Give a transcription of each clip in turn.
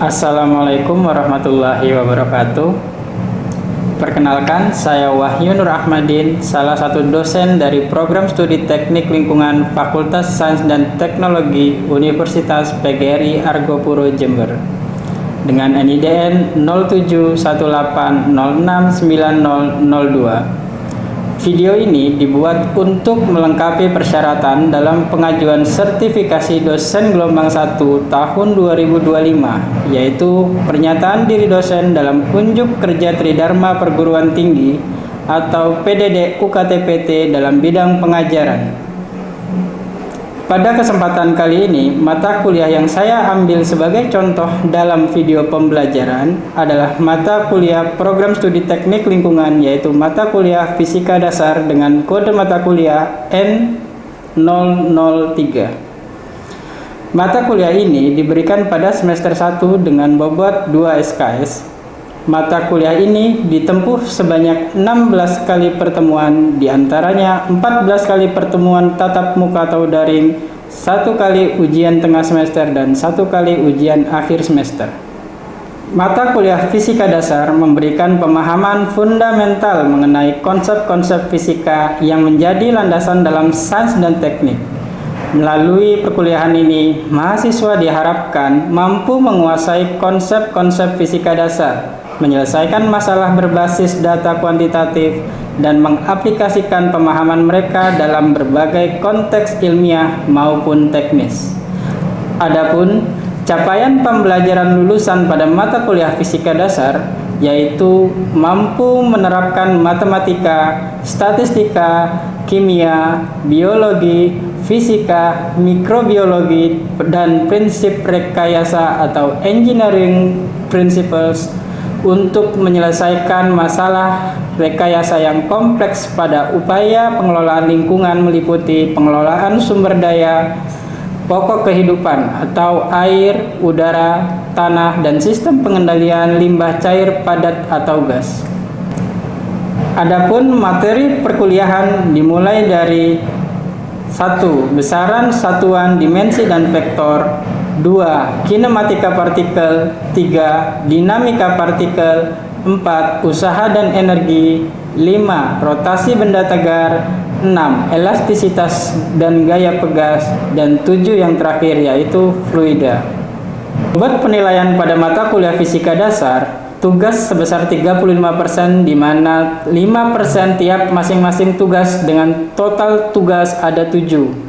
Assalamualaikum warahmatullahi wabarakatuh. Perkenalkan, saya Wahyu Nur Ahmadin, salah satu dosen dari Program Studi Teknik Lingkungan Fakultas Sains dan Teknologi Universitas PGRI Argopuro Jember dengan NIDN 0718069002. Video ini dibuat untuk melengkapi persyaratan dalam pengajuan sertifikasi dosen gelombang 1 tahun 2025, yaitu pernyataan diri dosen dalam unjuk kerja Tridharma Perguruan Tinggi atau PDD UKT-PT dalam bidang pengajaran. Pada kesempatan kali ini, mata kuliah yang saya ambil sebagai contoh dalam video pembelajaran adalah mata kuliah Program Studi Teknik Lingkungan, yaitu mata kuliah Fisika Dasar dengan kode mata kuliah N003. Mata kuliah ini diberikan pada semester 1 dengan bobot 2 SKS. Mata kuliah ini ditempuh sebanyak 16 kali pertemuan, diantaranya 14 kali pertemuan tatap muka atau daring, 1 kali ujian tengah semester, dan 1 kali ujian akhir semester. Mata kuliah Fisika Dasar memberikan pemahaman fundamental mengenai konsep-konsep fisika yang menjadi landasan dalam sains dan teknik. Melalui perkuliahan ini, mahasiswa diharapkan mampu menguasai konsep-konsep fisika dasar, menyelesaikan masalah berbasis data kuantitatif, dan mengaplikasikan pemahaman mereka dalam berbagai konteks ilmiah maupun teknis. Adapun capaian pembelajaran lulusan pada mata kuliah Fisika Dasar yaitu mampu menerapkan matematika, statistika, kimia, biologi, fisika, mikrobiologi, dan prinsip rekayasa atau engineering principles untuk menyelesaikan masalah rekayasa yang kompleks pada upaya pengelolaan lingkungan meliputi pengelolaan sumber daya pokok kehidupan atau air, udara, tanah, dan sistem pengendalian limbah cair padat atau gas. Adapun materi perkuliahan dimulai dari 1. Besaran satuan, dimensi, dan vektor. 2. Kinematika partikel. 3. Dinamika partikel. 4. Usaha dan energi. 5. Rotasi benda tegar. 6. Elastisitas dan gaya pegas. Dan 7 yang terakhir yaitu fluida. Buat penilaian pada mata kuliah Fisika Dasar, tugas sebesar 35%, di mana 5% tiap masing-masing tugas dengan total tugas ada 7.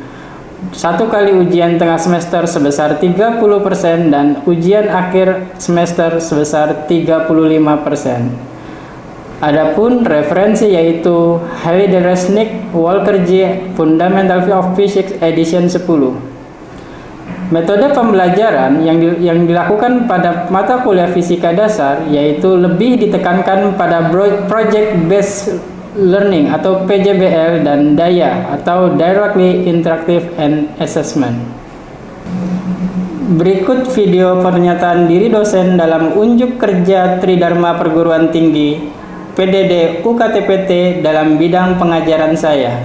1 kali ujian tengah semester sebesar 30% dan ujian akhir semester sebesar 35%. Adapun referensi yaitu Halide Resnick, Walker J. Fundamental of Physics edition 10. Metode pembelajaran yang dilakukan pada mata kuliah Fisika Dasar yaitu lebih ditekankan pada project based learning atau PJBL dan DAIA atau Directly Interactive and Assessment. Berikut video pernyataan diri dosen dalam unjuk kerja Tridharma Perguruan Tinggi PDD UKT-PT dalam bidang pengajaran saya.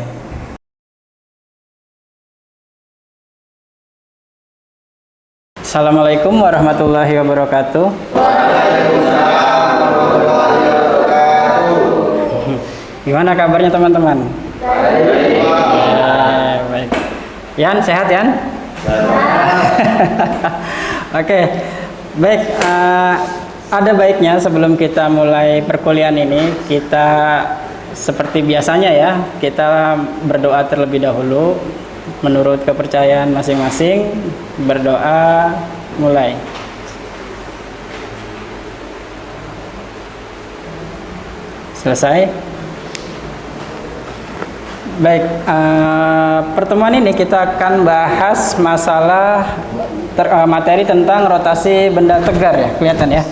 Assalamualaikum warahmatullahi wabarakatuh. Gimana kabarnya teman-teman? Baik. Yan, sehat Yan? Oke, baik. Ada baiknya sebelum kita mulai perkuliahan ini, kita seperti biasanya ya, kita berdoa terlebih dahulu menurut kepercayaan masing-masing. Berdoa, mulai. Selesai. Baik, pertemuan ini kita akan bahas masalah materi tentang rotasi benda tegar ya, kelihatan ya.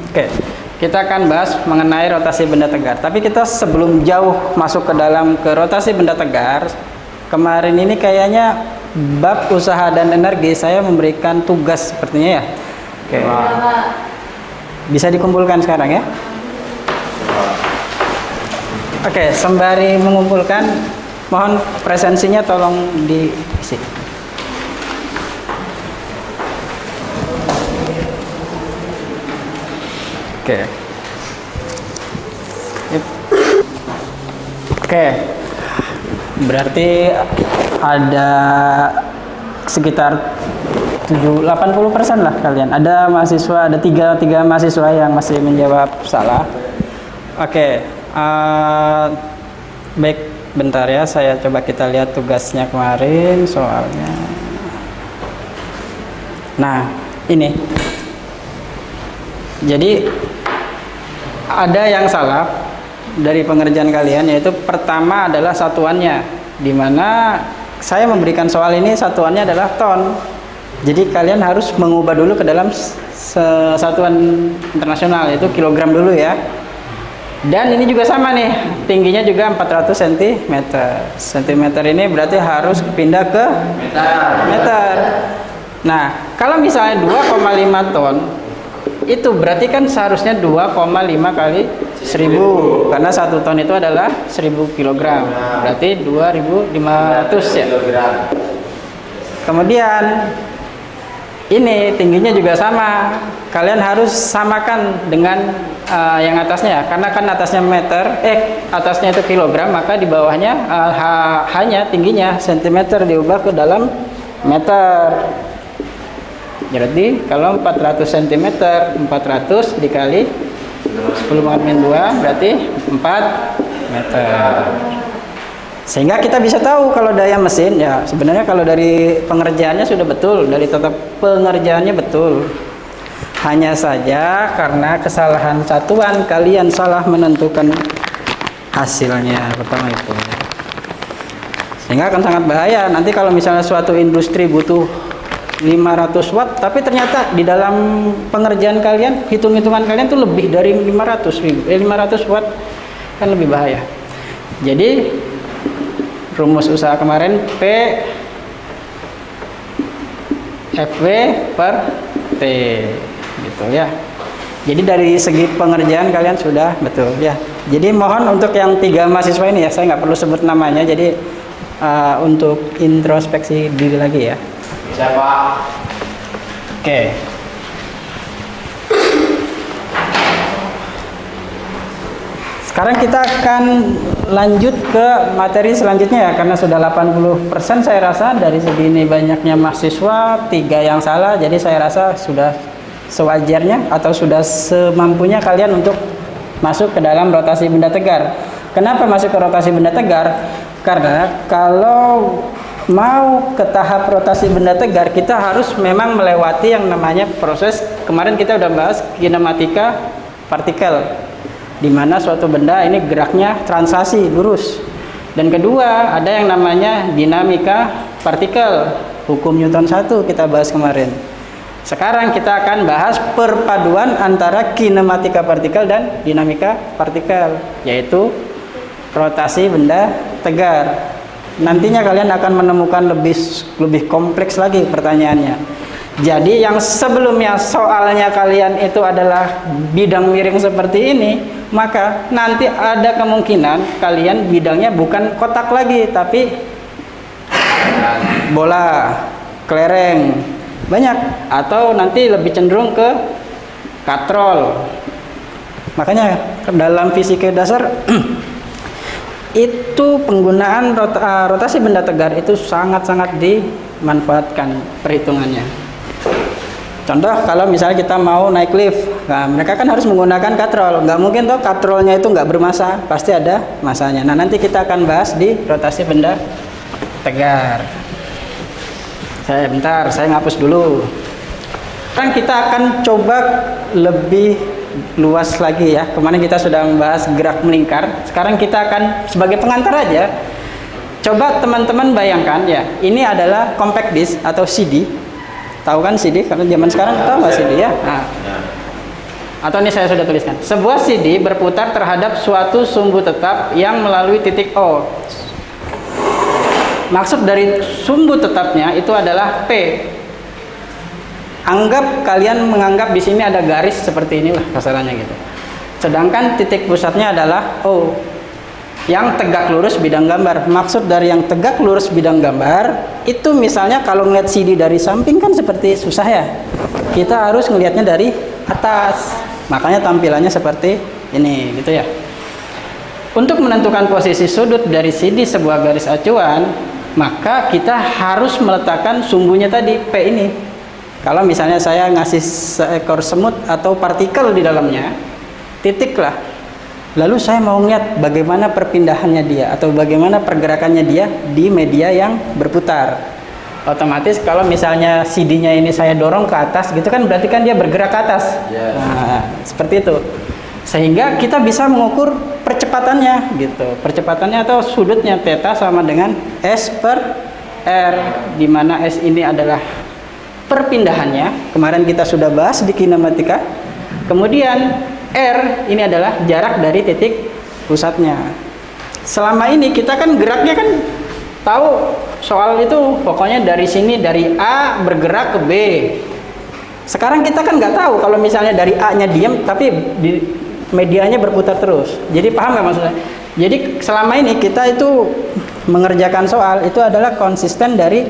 Oke, kita akan bahas mengenai rotasi benda tegar. Tapi kita sebelum jauh masuk ke dalam rotasi benda tegar, kemarin ini kayaknya bab usaha dan energi saya memberikan tugas sepertinya ya. Oke, bisa dikumpulkan sekarang ya. Oke, sembari mengumpulkan, mohon presensinya tolong diisi. Oke. Yep. Oke. Berarti ada sekitar 80% lah kalian. Ada mahasiswa, ada tiga mahasiswa yang masih menjawab salah. Oke. Baik, bentar ya. Saya coba kita lihat tugasnya kemarin soalnya. Nah, ini. Jadi ada yang salah dari pengerjaan kalian, yaitu pertama adalah satuannya, di mana saya memberikan soal ini satuannya adalah ton. Jadi kalian harus mengubah dulu ke dalam satuan internasional, yaitu kilogram dulu ya. Dan ini juga sama nih, tingginya juga 400 cm. Cm ini berarti harus pindah ke meter. Nah, kalau misalnya 2,5 ton, itu berarti kan seharusnya 2,5 kali 1000, karena 1 ton itu adalah 1000 kg, berarti 2500 ya. Kemudian ini tingginya juga sama, kalian harus samakan dengan yang atasnya, karena kan atasnya meter, atasnya itu kilogram, maka di bawahnya hanya tingginya cm diubah ke dalam meter. Jadi kalau 400 cm, 400 dikali 10⁻², berarti 4 meter. Sehingga kita bisa tahu kalau daya mesin, ya sebenarnya kalau dari pengerjaannya sudah betul, dari tata pengerjaannya betul. Hanya saja karena kesalahan satuan, kalian salah menentukan hasilnya, pertama itu. Sehingga akan sangat bahaya nanti kalau misalnya suatu industri butuh 500 watt, tapi ternyata di dalam pengerjaan kalian, hitung-hitungan kalian tuh lebih dari 500 watt, kan lebih bahaya. Jadi rumus usaha kemarin P FW per T gitu ya. Jadi dari segi pengerjaan kalian sudah betul ya. Jadi mohon untuk yang 3 mahasiswa ini ya, saya nggak perlu sebut namanya, jadi untuk introspeksi diri lagi ya. Siapa? Oke. Sekarang kita akan lanjut ke materi selanjutnya ya, karena sudah 80% saya rasa dari segini banyaknya mahasiswa, 3 yang salah, jadi saya rasa sudah sewajarnya atau sudah semampunya kalian untuk masuk ke dalam rotasi benda tegar. Kenapa masuk ke rotasi benda tegar? Karena kalau mau ke tahap rotasi benda tegar, kita harus memang melewati yang namanya proses, kemarin kita udah bahas kinematika partikel, di mana suatu benda ini geraknya translasi lurus. Dan kedua, ada yang namanya dinamika partikel, hukum Newton 1 kita bahas kemarin. Sekarang kita akan bahas perpaduan antara kinematika partikel dan dinamika partikel, yaitu rotasi benda tegar. Nantinya kalian akan menemukan lebih kompleks lagi pertanyaannya. Jadi yang sebelumnya soalnya kalian itu adalah bidang miring seperti ini, maka nanti ada kemungkinan kalian bidangnya bukan kotak lagi, tapi bola, kelereng, banyak, atau nanti lebih cenderung ke katrol. Makanya dalam fisika dasar itu penggunaan rotasi benda tegar itu sangat-sangat dimanfaatkan perhitungannya. Contoh kalau misalnya kita mau naik lift, nah mereka kan harus menggunakan katrol. Nggak mungkin toh katrolnya itu nggak bermasa, pasti ada masanya. Nah nanti kita akan bahas di rotasi benda tegar. Bentar, saya ngapus dulu. Sekarang kita akan coba lebih luas lagi ya. Kemarin kita sudah membahas gerak melingkar. Sekarang kita akan sebagai pengantar aja. Coba teman-teman bayangkan ya, ini adalah compact disc atau CD. Tahu kan CD? Karena zaman sekarang tahu nggak CD ya? Nah. Atau ini saya sudah tuliskan. Sebuah CD berputar terhadap suatu sumbu tetap yang melalui titik O. Maksud dari sumbu tetapnya itu adalah P. Kalian menganggap di sini ada garis seperti inilah kasarannya gitu. Sedangkan titik pusatnya adalah O yang tegak lurus bidang gambar. Maksud dari yang tegak lurus bidang gambar itu misalnya kalau ngeliat CD dari samping kan seperti susah ya. Kita harus ngelihatnya dari atas. Makanya tampilannya seperti ini, gitu ya. Untuk menentukan posisi sudut dari CD sebuah garis acuan, maka kita harus meletakkan sumbunya tadi, P ini. Kalau misalnya saya ngasih seekor semut atau partikel di dalamnya, titik lah. Lalu saya mau lihat bagaimana perpindahannya dia atau bagaimana pergerakannya dia di media yang berputar. Otomatis kalau misalnya CD-nya ini saya dorong ke atas, gitu kan berarti kan dia bergerak ke atas. Nah, seperti itu. Sehingga kita bisa mengukur percepatannya gitu. Percepatannya atau sudutnya theta sama dengan S per R, di mana S ini adalah perpindahannya. Kemarin kita sudah bahas di kinematika. Kemudian R ini adalah jarak dari titik pusatnya. Selama ini kita kan geraknya kan tahu soal itu, pokoknya dari sini dari A bergerak ke B. Sekarang kita kan nggak tahu kalau misalnya dari A-nya diam tapi di medianya berputar terus. Jadi paham nggak maksudnya? Jadi selama ini kita itu mengerjakan soal itu adalah konsisten dari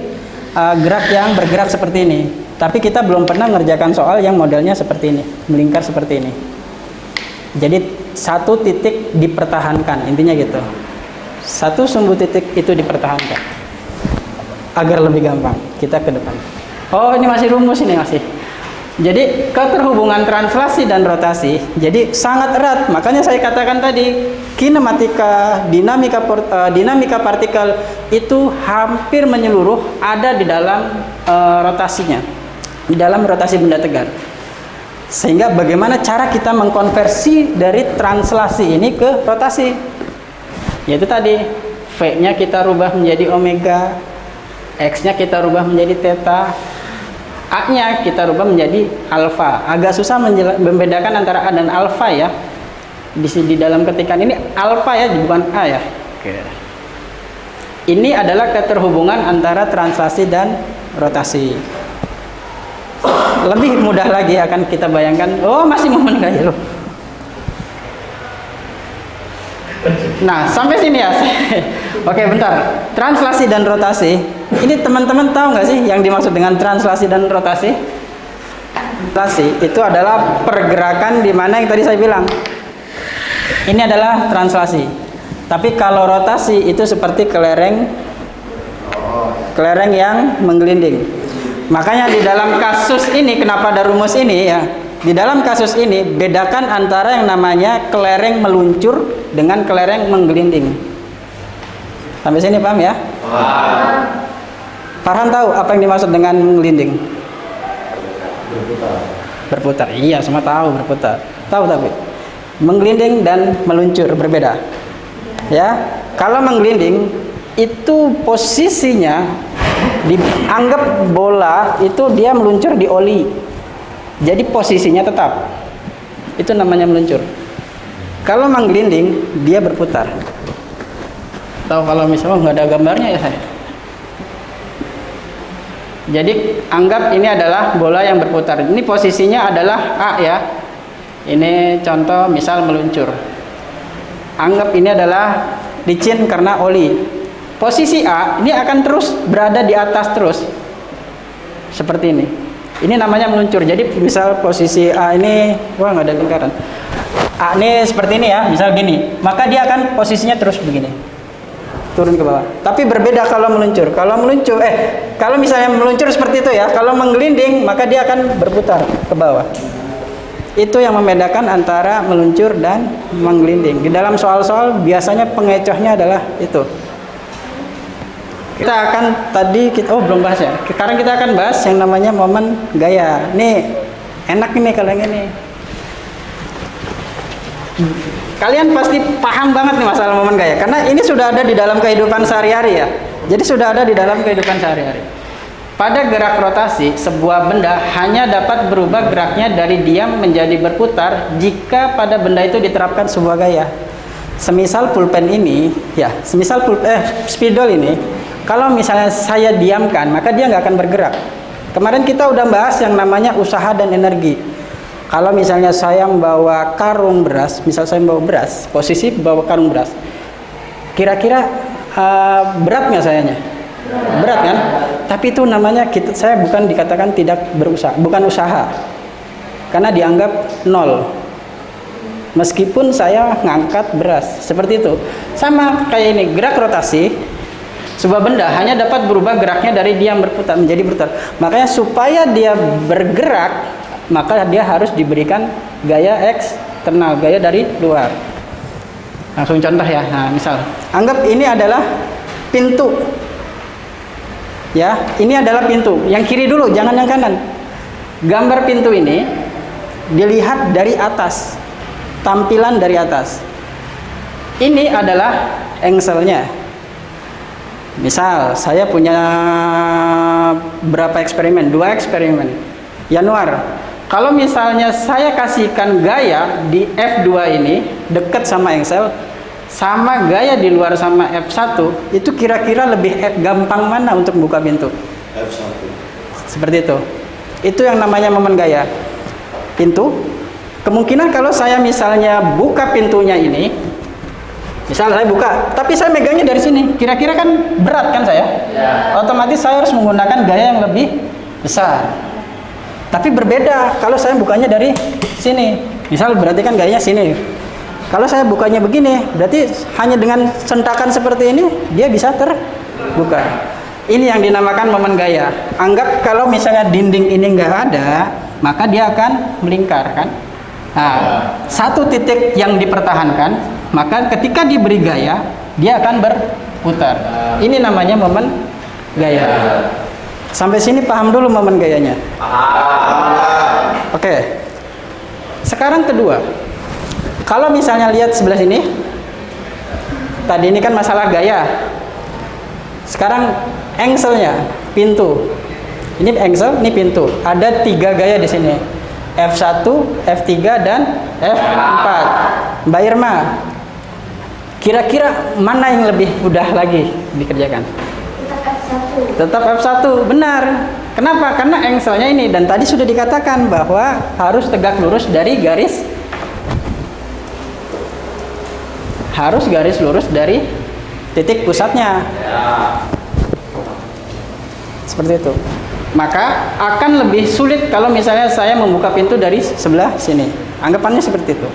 gerak yang bergerak seperti ini. Tapi kita belum pernah mengerjakan soal yang modelnya seperti ini, melingkar seperti ini. Jadi satu titik dipertahankan, intinya gitu. Satu sumbu titik itu dipertahankan. Agar lebih gampang kita ke depan. Oh, ini masih rumus ini masih. Jadi keterhubungan translasi dan rotasi jadi sangat erat. Makanya saya katakan tadi kinematika, dinamika partikel itu hampir menyeluruh ada di dalam rotasinya, di dalam rotasi benda tegar. Sehingga bagaimana cara kita mengkonversi dari translasi ini ke rotasi? Yaitu tadi V-nya kita rubah menjadi omega, X-nya kita rubah menjadi theta, A-nya kita rubah menjadi alfa. Agak susah membedakan antara A dan alfa ya. Di dalam ketikan ini alfa ya, bukan A ya. Oke. Ini adalah keterhubungan antara translasi dan rotasi. Lebih mudah lagi akan kita bayangkan. Oh, masih momen gaya loh. Nah, sampai sini ya. Oke, bentar. Translasi dan rotasi. Ini teman-teman tahu nggak sih yang dimaksud dengan translasi dan rotasi? Translasi itu adalah pergerakan di mana yang tadi saya bilang. Ini adalah translasi. Tapi kalau rotasi itu seperti kelereng yang menggelinding. Makanya di dalam kasus ini kenapa ada rumus ini ya? Di dalam kasus ini bedakan antara yang namanya kelereng meluncur dengan kelereng menggelinding. Sampai sini paham ya? Farhan tahu apa yang dimaksud dengan menggelinding? Berputar. Iya, semua tahu berputar. Tahu tapi menggelinding dan meluncur berbeda. Ya, kalau menggelinding itu posisinya dianggap bola itu dia meluncur di oli. Jadi posisinya tetap. Itu namanya meluncur. Kalau menggelinding dia berputar. Tahu kalau misalnya nggak ada gambarnya ya saya. Jadi anggap ini adalah bola yang berputar. Ini posisinya adalah A ya. Ini contoh misal meluncur. Anggap ini adalah licin karena oli. Posisi A ini akan terus berada di atas terus. Seperti ini. Ini namanya meluncur. Jadi misal posisi A ini, wah nggak ada lingkaran. A ini seperti ini ya, misal gini. Maka dia akan posisinya terus begini. Turun ke bawah. Tapi berbeda kalau meluncur. Kalau misalnya meluncur seperti itu ya, kalau menggelinding maka dia akan berputar ke bawah. Itu yang membedakan antara meluncur dan menggelinding. Di dalam soal-soal biasanya pengecohnya adalah itu. Kita akan belum bahas ya. Sekarang kita akan bahas yang namanya momen gaya. Nih enak ini kalau yang ini. Kalian pasti paham banget nih masalah momen gaya karena ini sudah ada di dalam kehidupan sehari-hari ya. Jadi sudah ada di dalam kehidupan sehari-hari. Pada gerak rotasi, sebuah benda hanya dapat berubah geraknya dari diam menjadi berputar jika pada benda itu diterapkan sebuah gaya. Semisal pulpen ini, ya, spidol ini, kalau misalnya saya diamkan, maka dia nggak akan bergerak. Kemarin kita udah bahas yang namanya usaha dan energi. Kalau misalnya saya membawa karung beras, misal saya membawa beras, posisi bawa karung beras, kira-kira berat nggak sayanya? Berat kan? Tapi itu namanya saya bukan dikatakan tidak berusaha, bukan usaha, karena dianggap nol. meskipun saya ngangkat beras. Seperti itu. Sama kayak ini, gerak rotasi. Sebuah benda hanya dapat berubah geraknya dari diam berputar menjadi berputar. Makanya supaya dia bergerak, maka dia harus diberikan gaya eksternal, gaya dari luar. Langsung contoh ya. Nah, misal, anggap ini adalah pintu. Ya, ini adalah pintu. Yang kiri dulu, jangan yang kanan. Gambar pintu ini dilihat dari atas, tampilan dari atas. Ini adalah engselnya. Misal, saya punya berapa eksperimen? 2 eksperimen. Januar. Kalau misalnya saya kasihkan gaya di F2 ini dekat sama engsel, sama gaya di luar sama F1, itu kira-kira lebih gampang mana untuk buka pintu? F1. Seperti itu. Itu yang namanya momen gaya. Pintu. Kemungkinan kalau saya misalnya buka pintunya ini, misal saya buka, tapi saya megangnya dari sini, kira-kira kan berat kan saya? Ya. Otomatis saya harus menggunakan gaya yang lebih besar. Tapi berbeda kalau saya bukanya dari sini. Misal berarti kan gayanya sini. Kalau saya bukanya begini, berarti hanya dengan sentakan seperti ini, dia bisa terbuka. Ini yang dinamakan momen gaya. Anggap kalau misalnya dinding ini nggak ada, maka dia akan melingkar kan. Nah, satu titik yang dipertahankan, maka ketika diberi gaya, dia akan berputar. Ini namanya momen gaya. Sampai sini paham dulu momen gayanya. Oke. Sekarang kedua. Kalau misalnya lihat sebelah sini, tadi ini kan masalah gaya. Sekarang engselnya, pintu. Ini engsel, ini pintu. Ada 3 gaya di sini. F1, F3 dan F4. Mbak Irma, kira-kira mana yang lebih mudah lagi dikerjakan? Tetap F1, benar. Kenapa? Karena engselnya ini, dan tadi sudah dikatakan bahwa harus tegak lurus dari garis, harus garis lurus dari titik pusatnya. Seperti itu. Maka akan lebih sulit kalau misalnya saya membuka pintu dari sebelah sini. Anggapannya seperti itu.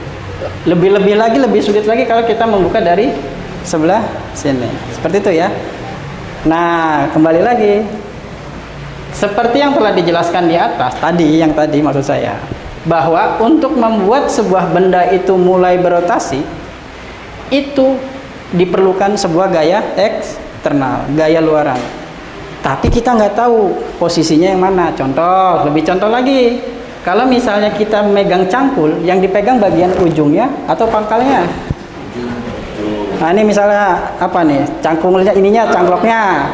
Lebih-lebih lagi, lebih sulit lagi kalau kita membuka dari sebelah sini. Seperti itu ya. Nah, kembali lagi. Seperti yang telah dijelaskan di atas, yang tadi maksud saya, bahwa untuk membuat sebuah benda itu mulai berotasi, itu diperlukan sebuah gaya eksternal, gaya luaran. Tapi kita nggak tahu posisinya yang mana. Lebih contoh lagi, kalau misalnya kita megang cangkul, yang dipegang bagian ujungnya atau pangkalnya. Nah, ini misalnya apa nih? Cangkulnya, ininya cangkloknya,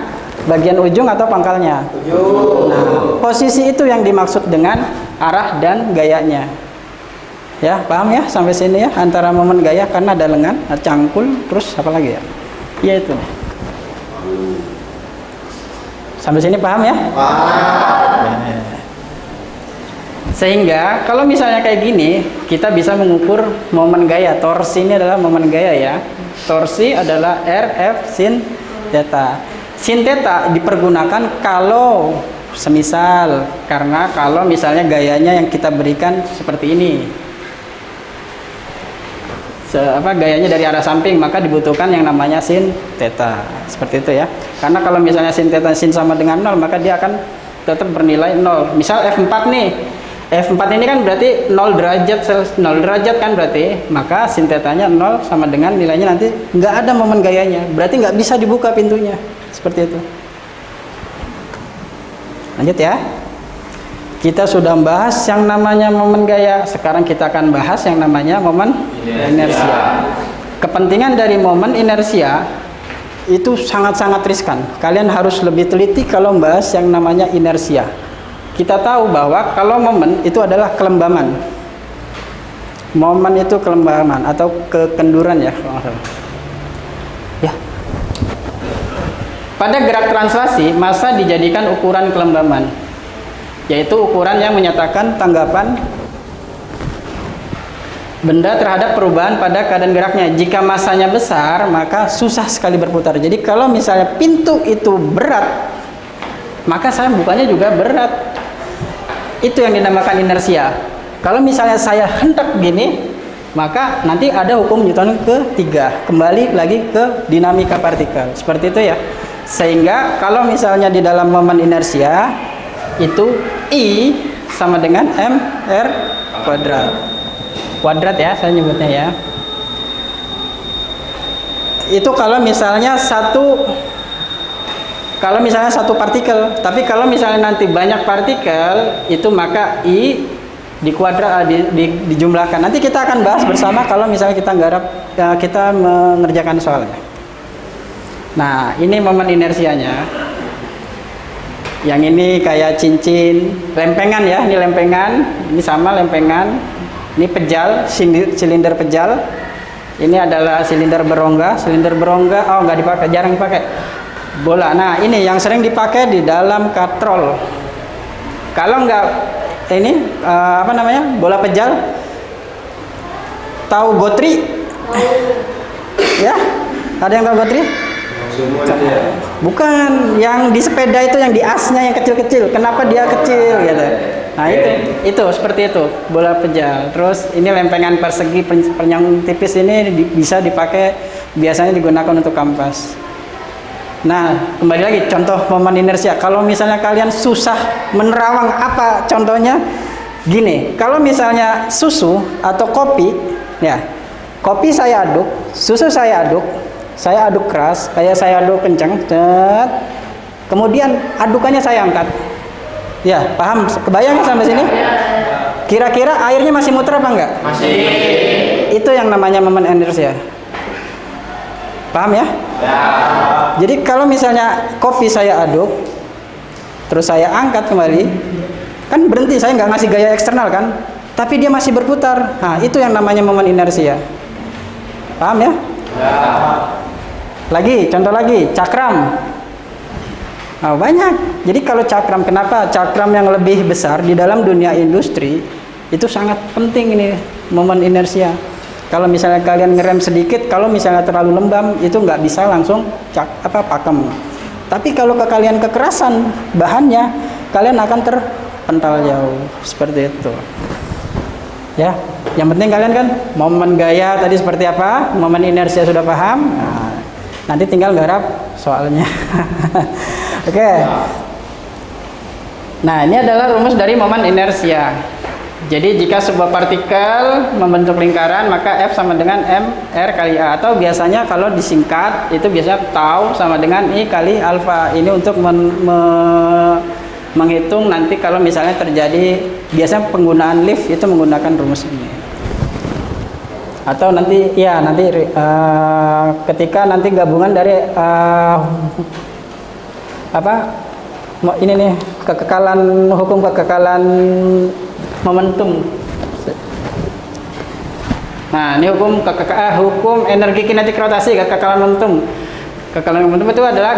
bagian ujung atau pangkalnya. Nah, posisi itu yang dimaksud dengan arah dan gayanya. Ya, paham ya sampai sini ya, antara momen gaya, karena ada lengan, ada cangkul, terus apa lagi ya? Iya itu. Sampai sini paham ya? Sehingga kalau misalnya kayak gini, kita bisa mengukur momen gaya. Torsi ini adalah momen gaya ya. Torsi adalah RF sin theta. Sin theta dipergunakan kalau semisal, karena kalau misalnya gayanya yang kita berikan seperti ini. Gayanya dari arah samping, maka dibutuhkan yang namanya sin theta. Seperti itu ya. Karena kalau misalnya sin theta sin sama dengan 0, maka dia akan tetap bernilai 0. Misal F4 nih. F4 ini kan berarti 0 derajat kan berarti, maka sin tetanya 0 sama dengan nilainya nanti nggak ada momen gayanya. Berarti nggak bisa dibuka pintunya. Seperti itu. Lanjut ya. Kita sudah membahas yang namanya momen gaya. Sekarang kita akan bahas yang namanya momen inersia. Kepentingan dari momen inersia itu sangat-sangat riskan. Kalian harus lebih teliti kalau membahas yang namanya inersia. Kita tahu bahwa kalau momen itu adalah kelembaman. Momen itu kelembaman atau kekenduran ya. Ya. Pada gerak translasi, massa dijadikan ukuran kelembaman, yaitu ukuran yang menyatakan tanggapan benda terhadap perubahan pada keadaan geraknya. Jika massanya besar, maka susah sekali berputar. Jadi kalau misalnya pintu itu berat, maka saya bukanya juga berat. Itu yang dinamakan inersia. Kalau misalnya saya hentak gini, maka nanti ada hukum Newton ketiga, kembali lagi ke dinamika partikel. Seperti itu ya. Sehingga kalau misalnya di dalam momen inersia itu I sama dengan mr kuadrat. Kuadrat ya saya nyebutnya ya. Itu kalau misalnya satu partikel. Tapi kalau misalnya nanti banyak partikel, itu maka I di kuadrat dijumlahkan. Nanti kita akan bahas bersama kalau misalnya kita mengerjakan soalnya. Nah, ini momen inersianya. Yang ini kayak cincin, lempengan ya, ini lempengan, ini sama lempengan. Ini pejal, silinder pejal. Ini adalah silinder berongga, oh nggak dipakai, jarang dipakai. Bola. Nah, ini yang sering dipakai di dalam katrol. Kalau nggak ini bola pejal, tahu gotri? Ya, ada yang tahu gotri? Bukan, yang di sepeda itu, yang di asnya yang kecil-kecil. Kenapa dia kecil gitu? Nah, itu seperti itu, bola pejal. Terus ini lempengan persegi yang tipis ini bisa dipakai, biasanya digunakan untuk kampas. Nah, kembali lagi contoh momen inersia. Kalau misalnya kalian susah menerawang apa contohnya, gini. Kalau misalnya susu atau kopi, ya, kopi saya aduk, susu saya aduk keras, kayak saya aduk kencang, kemudian adukannya saya angkat. Ya, paham? Kebayang sampai sini? Kira-kira airnya masih muter apa enggak? Masih. Itu yang namanya momen inersia. Paham ya? Ya. Jadi kalau misalnya kopi saya aduk, terus saya angkat kembali, kan berhenti, saya nggak ngasih gaya eksternal kan? Tapi dia masih berputar. Nah, itu yang namanya momen inersia. Paham ya? Ya. Lagi, contoh lagi, cakram. Nah, banyak. Jadi kalau cakram, kenapa cakram yang lebih besar di dalam dunia industri itu sangat penting ini momen inersia. Kalau misalnya kalian ngerem sedikit, kalau misalnya terlalu lembab itu nggak bisa langsung pakem. Tapi kalau kalian kekerasan bahannya, kalian akan terpental jauh seperti itu. Ya, yang penting kalian kan momen gaya tadi seperti apa, momen inersia sudah paham. Nah, nanti tinggal garap soalnya. Oke. Nah, ini adalah rumus dari momen inersia. Jadi jika sebuah partikel membentuk lingkaran, maka F sama dengan mr kali A, atau biasanya kalau disingkat itu biasanya tau sama dengan I kali alfa. Ini untuk menghitung nanti kalau misalnya terjadi, biasanya penggunaan lift itu menggunakan rumus ini. Atau nanti ya ketika nanti gabungan dari ini nih, hukum kekekalan momentum. Nah, ini hukum energi kinetik rotasi, kekekalan momentum. Kekekalan momentum itu adalah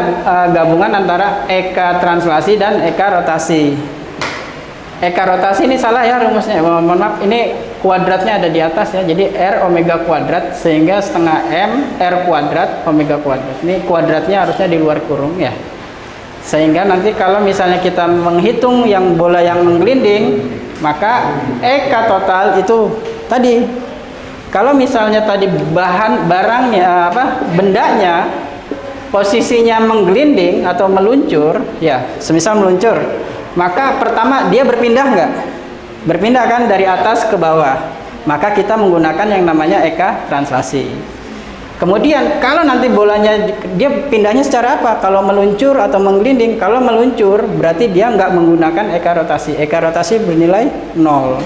gabungan antara eka translasi dan eka rotasi. Eka rotasi ini salah ya rumusnya. Mohon maaf, ini kuadratnya ada di atas ya. Jadi R omega kuadrat, sehingga setengah M R kuadrat omega kuadrat. Ini kuadratnya harusnya di luar kurung ya. Sehingga nanti kalau misalnya kita menghitung yang bola yang menggelinding, maka eka total itu tadi, kalau misalnya tadi bendanya posisinya menggelinding atau meluncur, ya, semisal meluncur, maka pertama dia berpindah nggak? Berpindah kan dari atas ke bawah, maka kita menggunakan yang namanya eka translasi. Kemudian kalau nanti bolanya dia pindahnya secara apa? Kalau meluncur atau menggelinding, kalau meluncur berarti dia nggak menggunakan eka rotasi. Eka rotasi bernilai 0.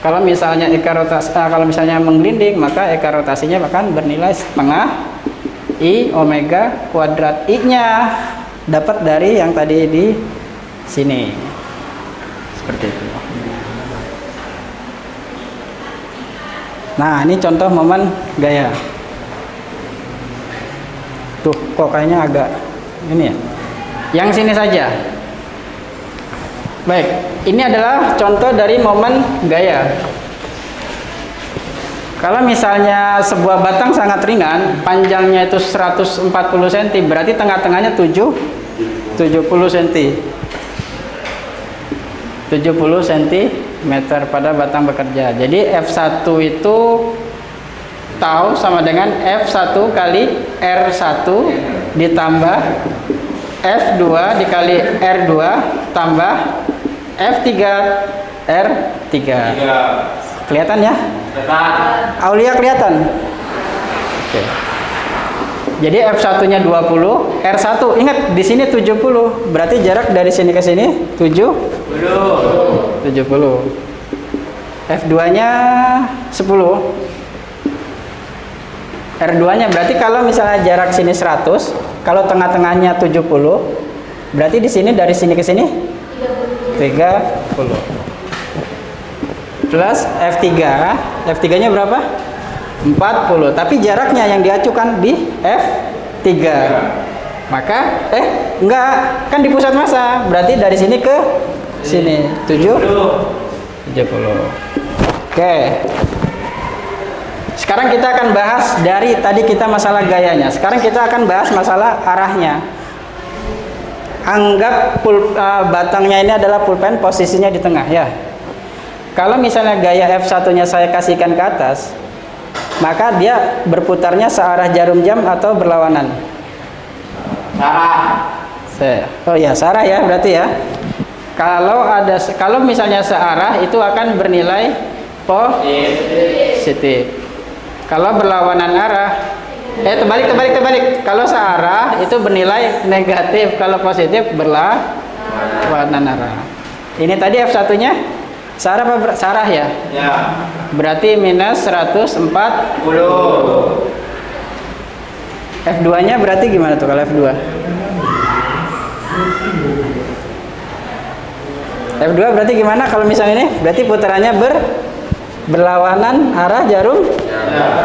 Kalau misalnya kalau misalnya menggelinding, maka eka rotasinya bahkan bernilai setengah I omega kuadrat. I-nya dapat dari yang tadi di sini. Seperti itu. Nah, ini contoh momen gaya. Tuh, kok kayaknya agak ini ya. Yang sini saja. Baik, ini adalah contoh dari momen gaya. Kalau misalnya sebuah batang sangat ringan, panjangnya itu 140 cm, berarti tengah-tengahnya 70 cm. 70 cm pada batang bekerja. Jadi F1 itu tau sama dengan F1 kali R1 ditambah F2 dikali R2 tambah F3 R3. Kelihatan ya? Aulia kelihatan? Oke. Jadi F1-nya 20, R1 ingat di sini 70. Berarti jarak dari sini ke sini 70. F2-nya 10. R2-nya berarti kalau misalnya jarak sini 100, kalau tengah-tengahnya 70, berarti di sini dari sini ke sini 30. Plus F3. F3-nya berapa? 40. Tapi jaraknya yang diacukan di F3. Maka enggak, kan di pusat massa. Berarti dari sini ke sini 70. Oke. Sekarang kita akan bahas dari tadi kita masalah gayanya. Sekarang kita akan bahas masalah arahnya. Anggap batangnya ini adalah pulpen, posisinya di tengah ya. Kalau misalnya gaya F1-nya saya kasihkan ke atas, maka dia berputarnya searah jarum jam atau berlawanan? Oh ya, searah ya berarti ya. Kalau misalnya searah itu akan bernilai positif. Kalau berlawanan arah, terbalik. Kalau searah itu bernilai negatif, kalau positif berlawanan arah. Ini tadi F1-nya searah apa searah ya? Ya. Berarti minus 140. F2-nya berarti gimana tuh kalau F2? F2 berarti gimana kalau misalnya ini? Berarti putarannya berlawanan arah jarum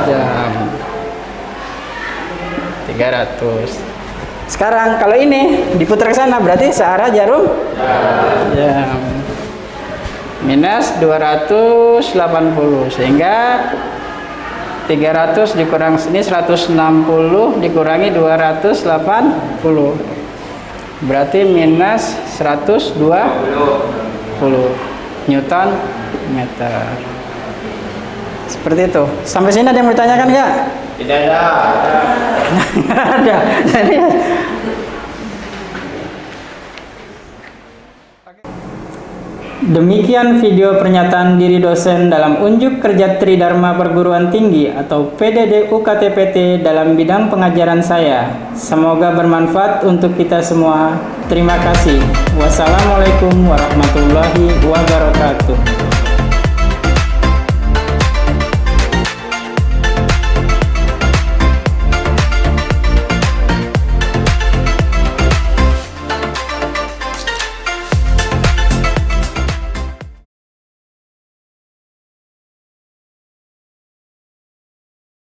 jam. 300. Sekarang kalau ini diputar ke sana berarti searah jarum jam. Minus 280, sehingga 300 dikurang sini 160 dikurangi 280 berarti minus 120 Newton meter. Seperti itu. Sampai sini ada yang mau ditanyakan nggak? Tidak ada. Nggak ada. Jadi demikian video pernyataan diri dosen dalam unjuk kerja Tridharma Perguruan Tinggi atau PDD UKT-PT dalam bidang pengajaran saya. Semoga bermanfaat untuk kita semua. Terima kasih. Wassalamualaikum warahmatullahi wabarakatuh.